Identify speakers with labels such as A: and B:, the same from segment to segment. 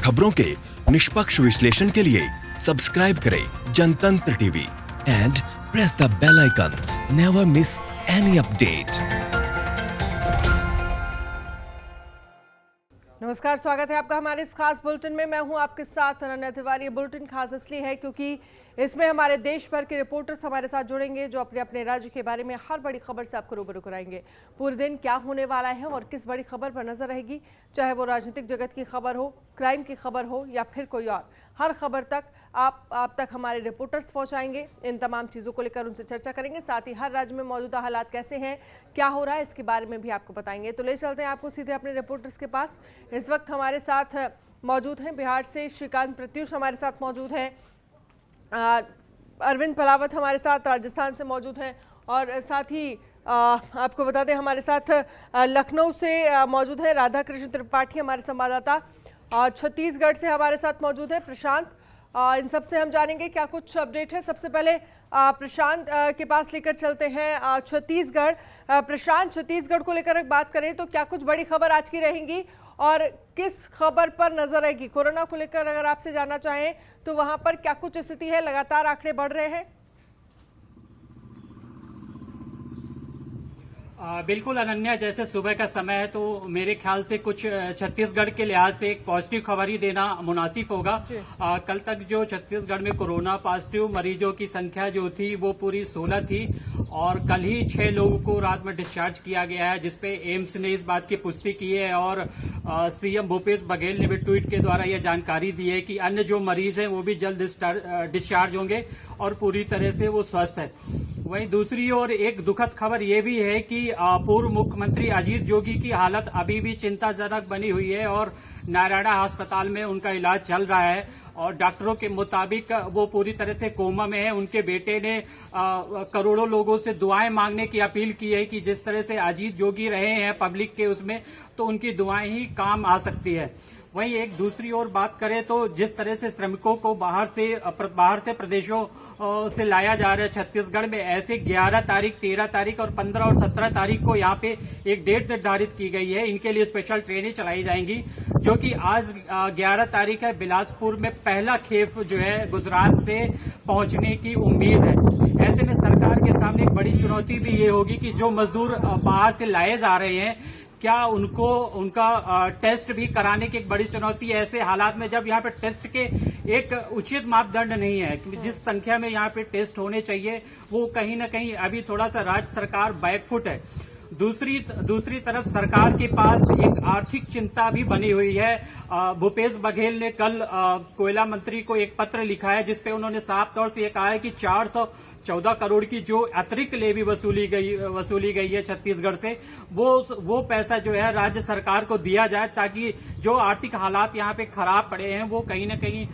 A: खबरों के निष्पक्ष विश्लेषण के लिए सब्सक्राइब करें Jantantra TV and press the bell icon. Never miss any update.
B: नमस्कार, स्वागत है आपका हमारे इस खास बुलेटिन में। मैं हूं आपके साथ अनन्या तिवारी। ये बुलेटिन खास इसलिए है क्योंकि इसमें हमारे देश भर के रिपोर्टर्स हमारे साथ जुड़ेंगे जो अपने अपने राज्य के बारे में हर बड़ी खबर से आपको रूबरू कराएंगे। पूरे दिन क्या होने वाला है और किस बड़ी खबर पर नजर रहेगी, चाहे वो राजनीतिक जगत की खबर हो, क्राइम की खबर हो या फिर कोई और, हर खबर तक आप तक हमारे रिपोर्टर्स पहुंचाएंगे। इन तमाम चीज़ों को लेकर उनसे चर्चा करेंगे। साथ ही हर राज्य में मौजूदा हालात कैसे हैं, क्या हो रहा है, इसके बारे में भी आपको बताएंगे। तो ले चलते हैं आपको सीधे अपने रिपोर्टर्स के पास। इस वक्त हमारे साथ मौजूद हैं बिहार से श्रीकांत प्रत्युष हमारे साथ मौजूद हैं, अरविंद पलावत हमारे साथ राजस्थान से मौजूद हैं और साथ ही आपको बता दें हमारे साथ लखनऊ से मौजूद हैं राधा कृष्ण त्रिपाठी हमारे संवाददाता, छत्तीसगढ़ से हमारे साथ मौजूद है प्रशांत। इन सब से हम जानेंगे क्या कुछ अपडेट है। सबसे पहले प्रशांत के पास लेकर चलते हैं छत्तीसगढ़। प्रशांत, छत्तीसगढ़ को लेकर बात करें तो क्या कुछ बड़ी खबर आज की रहेंगी और किस खबर पर नजर रहेगी? कोरोना को लेकर अगर आपसे जानना चाहें तो वहां पर क्या कुछ स्थिति है? लगातार आंकड़े बढ़ रहे हैं।
C: बिल्कुल अनन्या, जैसे सुबह का समय है तो मेरे ख्याल से कुछ छत्तीसगढ़ के लिहाज से एक पॉजिटिव खबर ही देना मुनासिब होगा। कल तक जो छत्तीसगढ़ में कोरोना पॉजिटिव मरीजों की संख्या जो थी वो पूरी 16 थी और कल ही 6 लोगों को रात में डिस्चार्ज किया गया है, जिसपे एम्स ने इस बात की पुष्टि की है और सीएम भूपेश बघेल ने भी ट्वीट के द्वारा यह जानकारी दी है कि अन्य जो मरीज हैं वो भी जल्द डिस्चार्ज होंगे और पूरी तरह से वो स्वस्थ है। वहीं दूसरी ओर एक दुखद खबर ये भी है कि पूर्व मुख्यमंत्री अजीत जोगी की हालत अभी भी चिंताजनक बनी हुई है और नारायणा अस्पताल में उनका इलाज चल रहा है और डॉक्टरों के मुताबिक वो पूरी तरह से कोमा में है। उनके बेटे ने करोड़ों लोगों से दुआएं मांगने की अपील की है कि जिस तरह से अजीत जोगी रहे हैं पब्लिक के उसमें, तो उनकी दुआएं ही काम आ सकती है। वहीं एक दूसरी ओर बात करें तो जिस तरह से श्रमिकों को बाहर से प्रदेशों से लाया जा रहा है छत्तीसगढ़ में, ऐसे 11 तारीख, 13 तारीख और 15 और 17 तारीख को यहाँ पे एक डेट निर्धारित की गई है। इनके लिए स्पेशल ट्रेनें चलाई जाएंगी, जो कि आज 11 तारीख है। बिलासपुर में पहला खेप जो है गुजरात से पहुंचने की उम्मीद है। ऐसे में सरकार के सामने एक बड़ी चुनौती भी ये होगी कि जो मजदूर बाहर से लाए जा रहे हैं, क्या उनका टेस्ट भी कराने की एक बड़ी चुनौती है ऐसे हालात में, जब यहाँ पे टेस्ट के एक उचित मापदंड नहीं है कि जिस संख्या में यहाँ पे टेस्ट होने चाहिए वो कहीं न कहीं अभी थोड़ा सा राज्य सरकार बैकफुट है। दूसरी तरफ सरकार के पास एक आर्थिक चिंता भी बनी हुई है। भूपेश बघेल ने कल कोयला मंत्री को एक पत्र लिखा है जिसपे उन्होंने साफ तौर से ये कहा है कि 414 करोड़ की जो अतिरिक्त लेवी वसूली गई है छत्तीसगढ़ से, वो पैसा जो है राज्य सरकार को दिया जाए ताकि जो आर्थिक हालात यहाँ पे खराब पड़े हैं वो कहीं न कहीं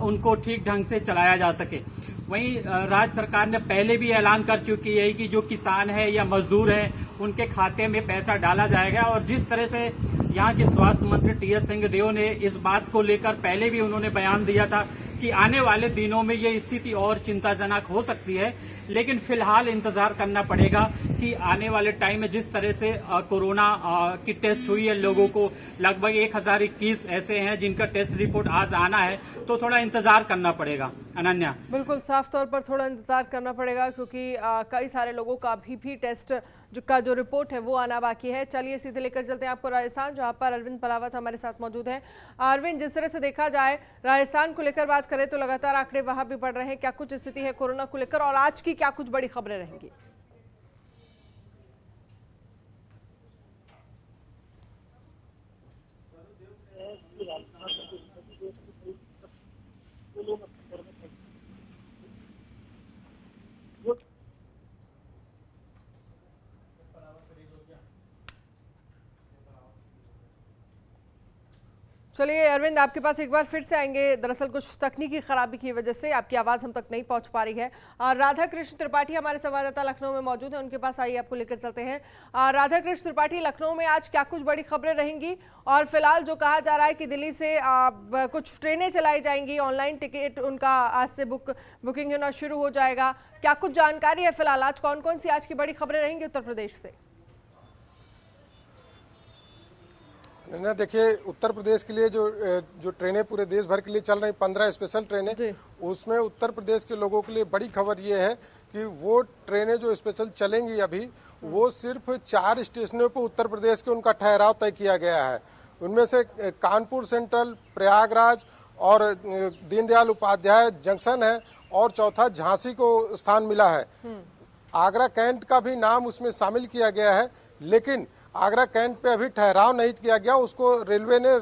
C: उनको ठीक ढंग से चलाया जा सके। वहीं राज्य सरकार ने पहले भी ऐलान कर चुकी है कि जो किसान है या मजदूर है उनके खाते में पैसा डाला जाएगा और जिस तरह से यहाँ के स्वास्थ्य मंत्री टीएस सिंहदेव ने इस बात को लेकर पहले भी उन्होंने बयान दिया था कि आने वाले दिनों में ये स्थिति और चिंताजनक हो सकती है, लेकिन फिलहाल इंतजार करना पड़ेगा कि आने वाले टाइम में जिस तरह से कोरोना की टेस्ट हुई है लोगों को, लगभग 1021 ऐसे हैं जिनका टेस्ट रिपोर्ट आज आना है, तो थोड़ा इंतजार करना पड़ेगा। अनन्या, बिल्कुल
B: साफ तौर पर थोड़ा इंतजार करना पड़ेगा क्योंकि कई सारे लोगों का अभी भी टेस्ट का जो रिपोर्ट है वो आना बाकी है। चलिए सीधे लेकर चलते हैं आपको राजस्थान, जहां पर अरविंद पलावत हमारे साथ मौजूद हैं। अरविंद, जिस तरह से देखा जाए राजस्थान को लेकर बात करें तो लगातार आंकड़े वहां भी बढ़ रहे हैं, क्या कुछ स्थिति है कोरोना को लेकर और आज की क्या कुछ बड़ी खबरें रहेंगी? चलिए अरविंद, आपके पास एक बार फिर से आएंगे। दरअसल कुछ तकनीकी खराबी की वजह से आपकी आवाज़ हम तक नहीं पहुंच पा रही है। राधा कृष्ण त्रिपाठी हमारे संवाददाता लखनऊ में मौजूद है, उनके पास आइए आपको लेकर चलते हैं। राधा कृष्ण त्रिपाठी, लखनऊ में आज क्या कुछ बड़ी खबरें रहेंगी और फिलहाल जो कहा जा रहा है कि दिल्ली से कुछ ट्रेनें चलाई जाएंगी, ऑनलाइन टिकट उनका आज से बुकिंग होना शुरू हो जाएगा, क्या कुछ जानकारी है फिलहाल? आज कौन कौन सी आज की बड़ी खबरें रहेंगी उत्तर प्रदेश से?
D: ना देखिए, उत्तर प्रदेश के लिए जो ट्रेनें पूरे देश भर के लिए चल रही 15 स्पेशल ट्रेनें, उसमें उत्तर प्रदेश के लोगों के लिए बड़ी खबर ये है कि वो ट्रेनें जो स्पेशल चलेंगी अभी, वो सिर्फ 4 स्टेशनों पर उत्तर प्रदेश के उनका ठहराव तय किया गया है। उनमें से कानपुर सेंट्रल, प्रयागराज और दीनदयाल उपाध्याय जंक्शन है, और चौथा झांसी को स्थान मिला है। आगरा कैंट का भी नाम उसमें शामिल किया गया है, लेकिन आगरा कैंट पे अभी ठहराव नहीं किया गया, उसको रेलवे ने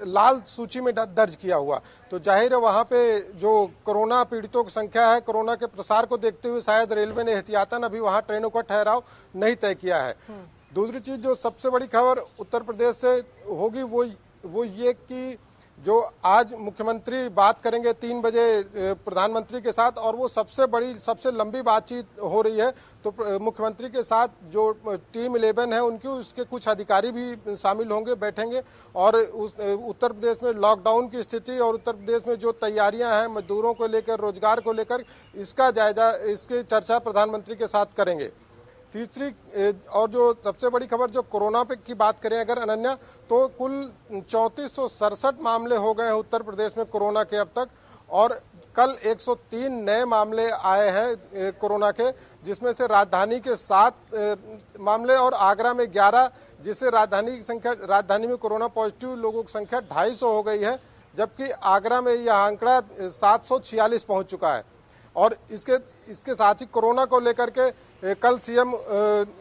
D: लाल सूची में दर्ज किया हुआ। तो जाहिर है वहाँ पे जो कोरोना पीड़ितों की संख्या है, कोरोना के प्रसार को देखते हुए शायद रेलवे ने एहतियातन अभी वहाँ ट्रेनों का ठहराव नहीं तय किया है। दूसरी चीज जो सबसे बड़ी खबर उत्तर प्रदेश से होगी वो ये कि जो आज मुख्यमंत्री बात करेंगे 3 बजे प्रधानमंत्री के साथ, और वो सबसे लंबी बातचीत हो रही है। तो मुख्यमंत्री के साथ जो टीम 11 है उनकी, उसके कुछ अधिकारी भी शामिल होंगे, बैठेंगे, और उत्तर प्रदेश में लॉकडाउन की स्थिति और उत्तर प्रदेश में जो तैयारियां हैं मजदूरों को लेकर, रोजगार को लेकर, इसका जायजा, इसकी चर्चा प्रधानमंत्री के साथ करेंगे। तीसरी और जो सबसे बड़ी खबर जो कोरोना पे की बात करें अगर अनन्या, तो कुल 3467 मामले हो गए हैं उत्तर प्रदेश में कोरोना के अब तक, और कल 103 नए मामले आए हैं कोरोना के, जिसमें से राजधानी के 7 मामले और आगरा में 11, जिससे राजधानी में कोरोना पॉजिटिव लोगों की संख्या 250 हो गई है, जबकि आगरा में यह आंकड़ा 746 पहुंच चुका है। और इसके साथ ही कोरोना को लेकर के कल सीएम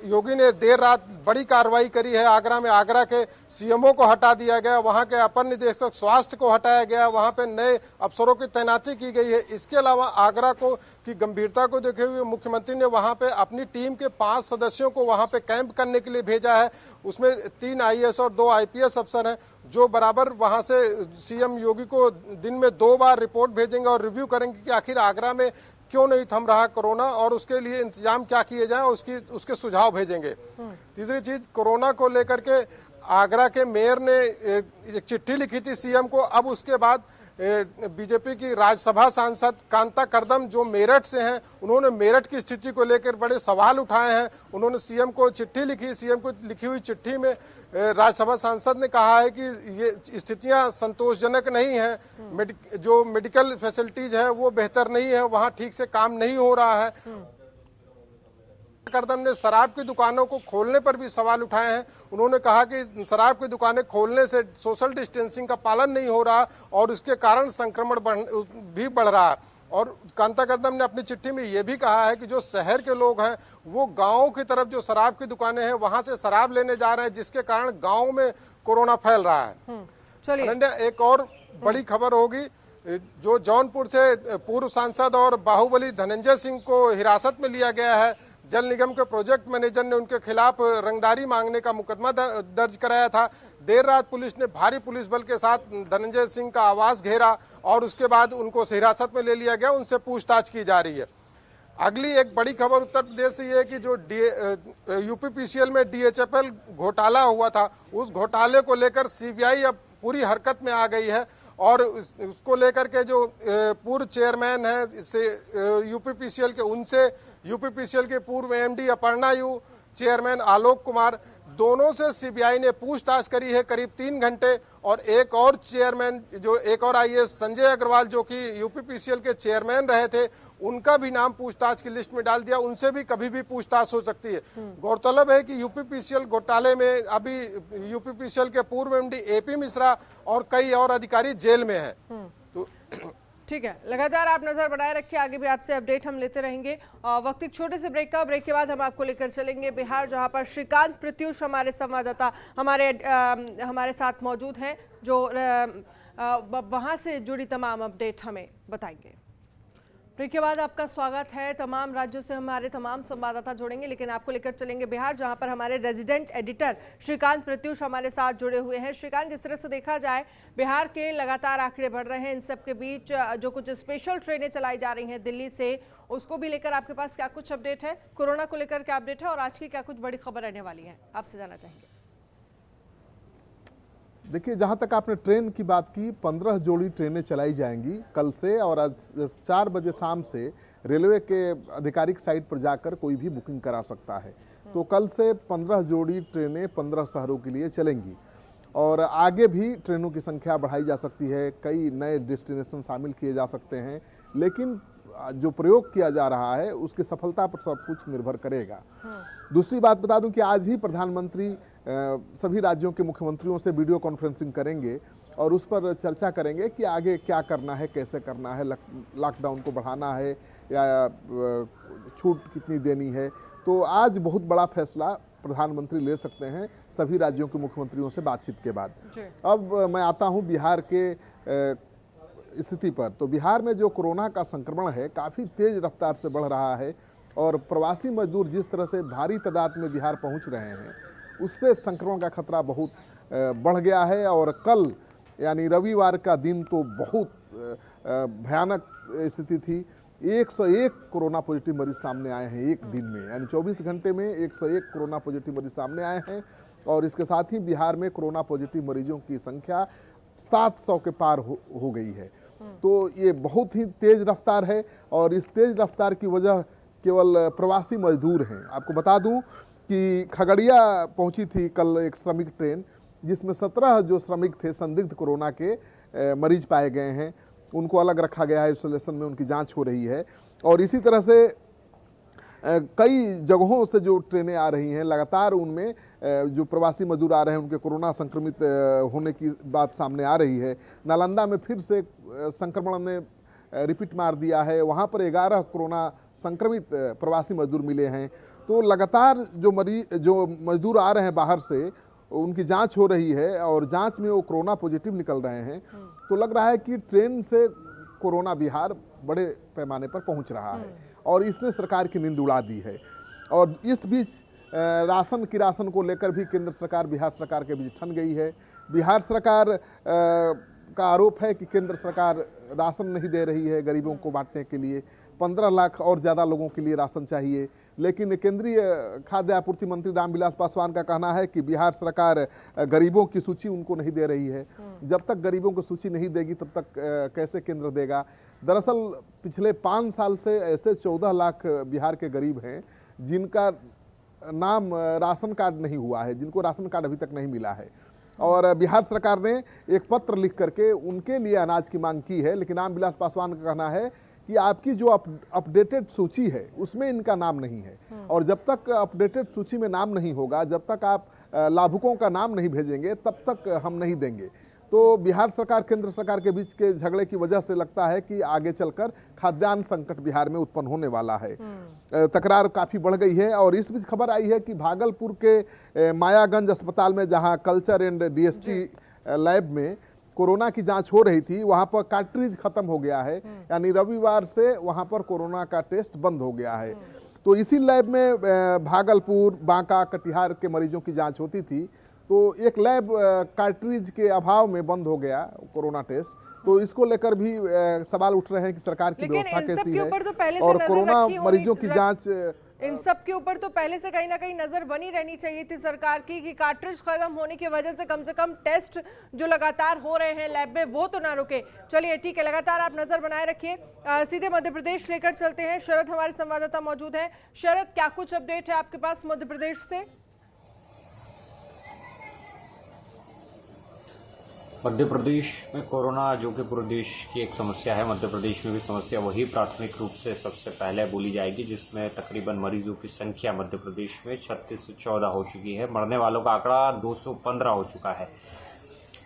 D: योगी ने देर रात बड़ी कार्रवाई करी है। आगरा में आगरा के सीएमओ को हटा दिया गया, वहां के अपर निदेशक स्वास्थ्य को हटाया गया, वहां पे नए अफसरों की तैनाती की गई है। इसके अलावा आगरा की गंभीरता को देखते हुए मुख्यमंत्री ने वहां पे अपनी टीम के 5 सदस्यों को वहां पे कैंप करने के लिए भेजा है। उसमें 3 आईएएस और 2 आईपीएस अफसर हैं, जो बराबर वहां से सीएम योगी को दिन में 2 बार रिपोर्ट भेजेंगे और रिव्यू करेंगे कि आखिर आगरा में क्यों नहीं थम रहा कोरोना, और उसके लिए इंतजाम क्या किए जाएं, उसके सुझाव भेजेंगे। तीसरी चीज, कोरोना को लेकर के आगरा के मेयर ने एक चिट्ठी लिखी थी सीएम को। अब उसके बाद बीजेपी की राज्यसभा सांसद कांता कर्दम जो मेरठ से हैं, उन्होंने मेरठ की स्थिति को लेकर बड़े सवाल उठाए हैं। उन्होंने सीएम को चिट्ठी लिखी। सीएम को लिखी हुई चिट्ठी में राज्यसभा सांसद ने कहा है कि ये स्थितियां संतोषजनक नहीं है, जो मेडिकल फैसिलिटीज है वो बेहतर नहीं है, वहां ठीक से काम नहीं हो रहा है। कर्दम ने शराब की दुकानों को खोलने पर भी सवाल उठाए हैं। उन्होंने कहा कि शराब की दुकानें खोलने से सोशल डिस्टेंसिंग का पालन नहीं हो रहा और उसके कारण संक्रमण भी बढ़ रहा है। और कांता कर्दम ने अपनी चिट्ठी में यह भी कहा है कि जो शहर के लोग हैं वो गाँव की तरफ जो शराब की दुकानें हैं वहां से शराब लेने जा रहे हैं, जिसके कारण गाँव में कोरोना फैल रहा है। चलिए, एक और बड़ी खबर होगी, जो जौनपुर से पूर्व सांसद और बाहुबली धनंजय सिंह को हिरासत में लिया गया है। जल निगम के प्रोजेक्ट मैनेजर ने उनके खिलाफ रंगदारी मांगने का मुकदमा दर्ज कराया था। देर रात पुलिस ने भारी पुलिस बल के साथ धनंजय सिंह का आवास घेरा और उसके बाद उनको हिरासत में ले लिया गया, उनसे पूछताछ की जा रही है। अगली एक बड़ी खबर उत्तर प्रदेश से ये है कि जो यूपीपीसीएल में डीएचएफएल घोटाला हुआ था, उस घोटाले को लेकर सीबीआई अब पूरी हरकत में आ गई है, और उसको लेकर के जो पूर्व चेयरमैन है इससे यूपीपीसीएल के, उनसे यूपीपीसीएल के पूर्व MD Aparna you, chairman Alok Kumar, दोनों से सीबीआई ने पूछताछ करी है करीब 3 घंटे। और एक और चेयरमैन, जो एक और आईएएस संजय अग्रवाल जो कि यूपीपीसीएल के चेयरमैन रहे थे, उनका भी नाम पूछताछ की लिस्ट में डाल दिया। उनसे भी कभी भी पूछताछ हो सकती है। गौरतलब है कि यूपीपीसीएल घोटाले में अभी यूपीपीसीएल के पूर्व एमडी एपी मिश्रा और कई और अधिकारी जेल में हैं। तो
B: ठीक है, लगातार आप नजर बनाए रखिए, आगे भी आपसे अपडेट हम लेते रहेंगे। वक्त एक छोटे से ब्रेक का, ब्रेक के बाद हम आपको लेकर चलेंगे बिहार, जहां पर श्रीकांत प्रत्युष हमारे संवाददाता हमारे साथ मौजूद हैं, जो वहां से जुड़ी तमाम अपडेट हमें बताएंगे। ब्रेक के बाद आपका स्वागत है। तमाम राज्यों से हमारे तमाम संवाददाता जुड़ेंगे, लेकिन आपको लेकर चलेंगे बिहार, जहां पर हमारे रेजिडेंट एडिटर श्रीकांत प्रत्युष हमारे साथ जुड़े हुए हैं। श्रीकांत, जिस तरह से देखा जाए बिहार के लगातार आंकड़े बढ़ रहे हैं, इन सब के बीच जो कुछ स्पेशल ट्रेनें चलाई जा रही हैं दिल्ली से, उसको भी लेकर आपके पास क्या कुछ अपडेट है? कोरोना को लेकर क्या अपडेट है और आज की क्या कुछ बड़ी खबर रहने वाली है, आपसे जानना चाहेंगे।
E: देखिए, जहां तक आपने ट्रेन की बात की, 15 जोड़ी ट्रेनें चलाई जाएंगी कल से, और आज 4 बजे शाम से रेलवे के आधिकारिक साइट पर जाकर कोई भी बुकिंग करा सकता है। तो कल से 15 जोड़ी ट्रेनें 15 शहरों के लिए चलेंगी। और आगे भी ट्रेनों की संख्या बढ़ाई जा सकती है, कई नए डेस्टिनेशन शामिल किए जा सकते हैं, लेकिन जो प्रयोग किया जा रहा है उसकी सफलता पर सब कुछ निर्भर करेगा। दूसरी बात बता दूं कि आज ही प्रधानमंत्री सभी राज्यों के मुख्यमंत्रियों से वीडियो कॉन्फ्रेंसिंग करेंगे और उस पर चर्चा करेंगे कि आगे क्या करना है, कैसे करना है, लॉकडाउन को बढ़ाना है या छूट कितनी देनी है। तो आज बहुत बड़ा फैसला प्रधानमंत्री ले सकते हैं सभी राज्यों के मुख्यमंत्रियों से बातचीत के बाद। अब मैं आता हूं बिहार के स्थिति पर। तो बिहार में जो कोरोना का संक्रमण है काफ़ी तेज रफ्तार से बढ़ रहा है और प्रवासी मजदूर जिस तरह से भारी तादाद में बिहार पहुंच रहे हैं उससे संक्रमण का खतरा बहुत बढ़ गया है। और कल यानी रविवार का दिन तो बहुत भयानक स्थिति थी। 101 कोरोना पॉजिटिव मरीज सामने आए हैं एक दिन में, यानी 24 घंटे में 101 कोरोना पॉजिटिव मरीज सामने आए हैं। और इसके साथ ही बिहार में कोरोना पॉजिटिव मरीजों की संख्या 700 के पार हो गई है। तो ये बहुत ही तेज रफ्तार है और इस तेज रफ्तार की वजह केवल प्रवासी मजदूर हैं। आपको बता दूं कि खगड़िया पहुंची थी कल एक श्रमिक ट्रेन, जिसमें 17 जो श्रमिक थे संदिग्ध कोरोना के मरीज पाए गए हैं, उनको अलग रखा गया है, आइसोलेशन में उनकी जांच हो रही है। और इसी तरह से कई जगहों से जो ट्रेनें आ रही हैं लगातार उनमें जो प्रवासी मजदूर आ रहे हैं उनके कोरोना संक्रमित होने की बात सामने आ रही है। नालंदा में फिर से संक्रमण ने रिपीट मार दिया है, वहाँ पर 11 कोरोना संक्रमित प्रवासी मजदूर मिले हैं। तो लगातार जो मजदूर आ रहे हैं बाहर से उनकी जांच हो रही है और जांच में वो कोरोना पॉजिटिव निकल रहे हैं। तो लग रहा है कि ट्रेन से कोरोना बिहार बड़े पैमाने पर पहुंच रहा है और इसने सरकार की नींद उड़ा दी है। और इस बीच राशन को लेकर भी केंद्र सरकार बिहार सरकार के बीच ठन गई है। बिहार सरकार का आरोप है कि केंद्र सरकार राशन नहीं दे रही है गरीबों को बांटने के लिए। 15 लाख और ज़्यादा लोगों के लिए राशन चाहिए, लेकिन केंद्रीय खाद्य आपूर्ति मंत्री रामविलास पासवान का कहना है कि बिहार सरकार गरीबों की सूची उनको नहीं दे रही है। जब तक गरीबों को सूची नहीं देगी तब तक कैसे केंद्र देगा। दरअसल पिछले 5 साल से ऐसे 14 लाख बिहार के गरीब हैं जिनका नाम राशन कार्ड नहीं हुआ है, जिनको राशन कार्ड अभी तक नहीं मिला है। और बिहार सरकार ने एक पत्र लिख करके उनके लिए अनाज की मांग की है, लेकिन रामविलास पासवान का कहना है कि आपकी जो अपडेटेड सूची है उसमें इनका नाम नहीं है। और जब तक अपडेटेड सूची में नाम नहीं होगा, जब तक आप लाभुकों का नाम नहीं भेजेंगे, तब तक हम नहीं देंगे। तो बिहार सरकार केंद्र सरकार के बीच के झगड़े की वजह से लगता है कि आगे चलकर खाद्यान्न संकट बिहार में उत्पन्न होने वाला है। तकरार काफ़ी बढ़ गई है। और इस बीच खबर आई है कि भागलपुर के मायागंज अस्पताल में जहां कल्चर एंड डीएसटी लैब में कोरोना की जांच हो रही थी, वहां पर कार्ट्रिज खत्म हो गया है, यानी रविवार से वहां पर कोरोना का टेस्ट बंद हो गया है। तो इसी लैब में भागलपुर, बांका, कटिहार के मरीजों की जांच होती थी। तो एक लैब कार्ट्रिज के अभाव में बंद हो गया कोरोना टेस्ट। तो इसको लेकर भी सवाल उठ रहे हैं कि सरकार की व्यवस्था कैसी है और कोरोना मरीजों की जांच।
B: इन सब के ऊपर तो पहले से कहीं ना कहीं नजर बनी रहनी चाहिए थी सरकार की कि कार्ट्रिज खत्म होने की वजह से कम टेस्ट जो लगातार हो रहे हैं लैब में वो तो ना रुके। चलिए ठीक है, लगातार आप नजर बनाए रखिए। सीधे मध्य प्रदेश लेकर चलते हैं। शरद हमारे संवाददाता मौजूद हैं। शरद, क्या कुछ अपडेट है आपके पास मध्य प्रदेश से?
F: मध्य प्रदेश में कोरोना जो कि पूरे देश की एक समस्या है, मध्य प्रदेश में भी समस्या वही प्राथमिक रूप से सबसे पहले बोली जाएगी, जिसमें तकरीबन मरीजों की संख्या मध्य प्रदेश में 36 से 14 हो चुकी है। मरने वालों का आंकड़ा 215 हो चुका है।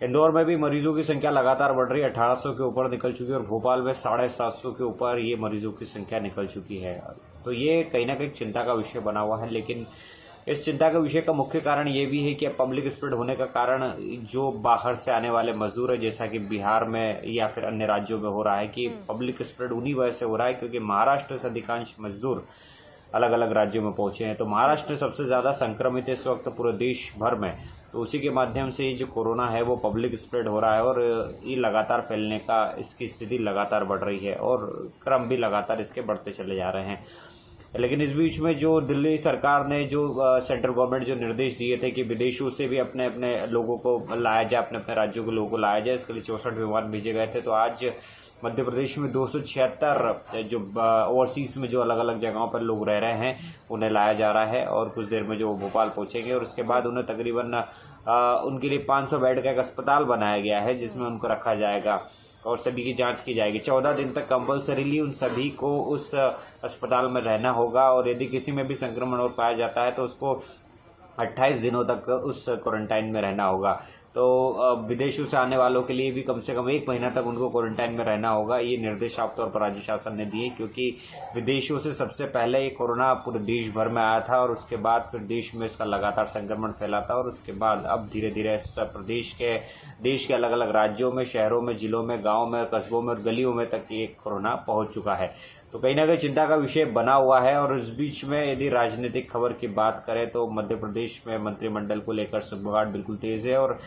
F: इंदौर में भी मरीजों की संख्या लगातार बढ़ रही है, 1800 के ऊपर निकल चुकी है और भोपाल में 750 के ऊपर ये मरीजों की संख्या निकल चुकी है। तो ये कहीं ना कहीं चिंता का विषय बना हुआ है। लेकिन इस चिंता के विषय का मुख्य कारण ये भी है कि अब पब्लिक स्प्रेड होने का कारण जो बाहर से आने वाले मजदूर है, जैसा कि बिहार में या फिर अन्य राज्यों में हो रहा है कि पब्लिक स्प्रेड उन्हीं वजह से हो रहा है क्योंकि महाराष्ट्र से अधिकांश मजदूर अलग अलग राज्यों में पहुंचे हैं। तो महाराष्ट्र सबसे ज्यादा संक्रमित है इस वक्त पूरे देश भर में। तो उसी के माध्यम से जो कोरोना है वो पब्लिक स्प्रेड हो रहा है और ये लगातार फैलने का इसकी स्थिति लगातार बढ़ रही है और क्रम भी लगातार इसके बढ़ते चले जा रहे हैं। लेकिन इस बीच में जो दिल्ली सरकार ने जो सेंट्रल गवर्नमेंट जो निर्देश दिए थे कि विदेशों से भी अपने अपने लोगों को लाया जाए, अपने अपने राज्यों के लोगों को लाया जाए, इसके लिए 64 विमान भेजे गए थे। तो आज मध्य प्रदेश में 276 जो ओवरसीज में जो अलग अलग जगहों पर लोग रह रहे हैं उन्हें लाया जा रहा है और कुछ देर में जो भोपाल पहुंचेंगे और उसके बाद उन्हें तकरीबन उनके लिए 500 बेड का एक अस्पताल बनाया गया है जिसमें उनको रखा जाएगा और सभी की जांच की जाएगी। 14 दिन तक कंपल्सरीली उन सभी को उस अस्पताल में रहना होगा और यदि किसी में भी संक्रमण और पाया जाता है तो उसको 28 दिनों तक उस क्वारंटाइन में रहना होगा। तो विदेशों से आने वालों के लिए भी कम से कम 1 महीना तक उनको क्वारंटाइन में रहना होगा। ये निर्देश साफ तौर पर राज्य शासन ने दिए क्योंकि विदेशों से सबसे पहले ये कोरोना पूरे देश भर में आया था और उसके बाद फिर देश में इसका लगातार संक्रमण फैला था और उसके बाद अब धीरे धीरे देश के अलग अलग राज्यों में, शहरों में, जिलों में, गाँव में, कस्बों में और गलियों में तक ये कोरोना पहुंच चुका है। तो कहीं ना कहीं चिंता का विषय बना हुआ है। और इस बीच में यदि राजनीतिक खबर की बात करें तो मध्य प्रदेश में मंत्रिमंडल को लेकर सुगबुगाहट बिल्कुल तेज है और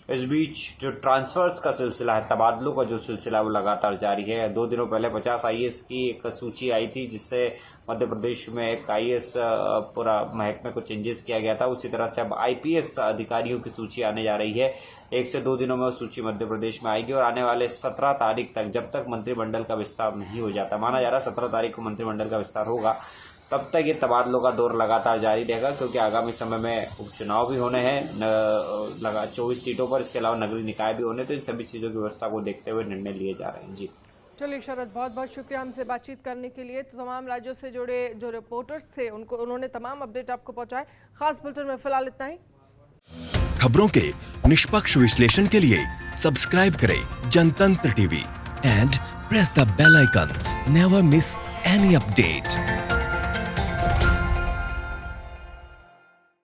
F: इस बीच जो ट्रांसफर्स का सिलसिला है, तबादलों का जो सिलसिला है वो लगातार जारी है। 2 दिनों पहले 50 आईएएस की एक सूची आई थी जिससे मध्य प्रदेश में एक आईएएस पूरा महक में कुछ चेंजेस किया गया था। उसी तरह से अब आईपीएस अधिकारियों की सूची आने जा रही है। 1 से 2 दिनों में वो सूची मध्य प्रदेश में आएगी और आने वाले 17 तारीख तक, जब तक मंत्रिमंडल का विस्तार नहीं हो जाता, माना जा रहा है 17 तारीख को मंत्रिमंडल का विस्तार होगा, तब तक ये तबादलों का दौर लगातार जारी रहेगा क्योंकि आगामी समय में उपचुनाव भी होने हैं 24 सीटों पर। इसके अलावा नगरीय निकाय भी होने, तो इन सभी चीजों की व्यवस्था को देखते हुए निर्णय लिए जा रहे हैं। जी
B: चलिए शरद, बहुत बहुत शुक्रिया हमसे बातचीत करने के लिए। तो तमाम राज्यों से जुड़े जो रिपोर्टर्स थे उन्होंने तमाम अपडेट आपको पहुंचाए। खास बुलेटिन में फिलहाल इतना ही।
A: खबरों के निष्पक्ष विश्लेषण के लिए सब्सक्राइब करें Jantantra TV and press the bell icon. Never miss any update.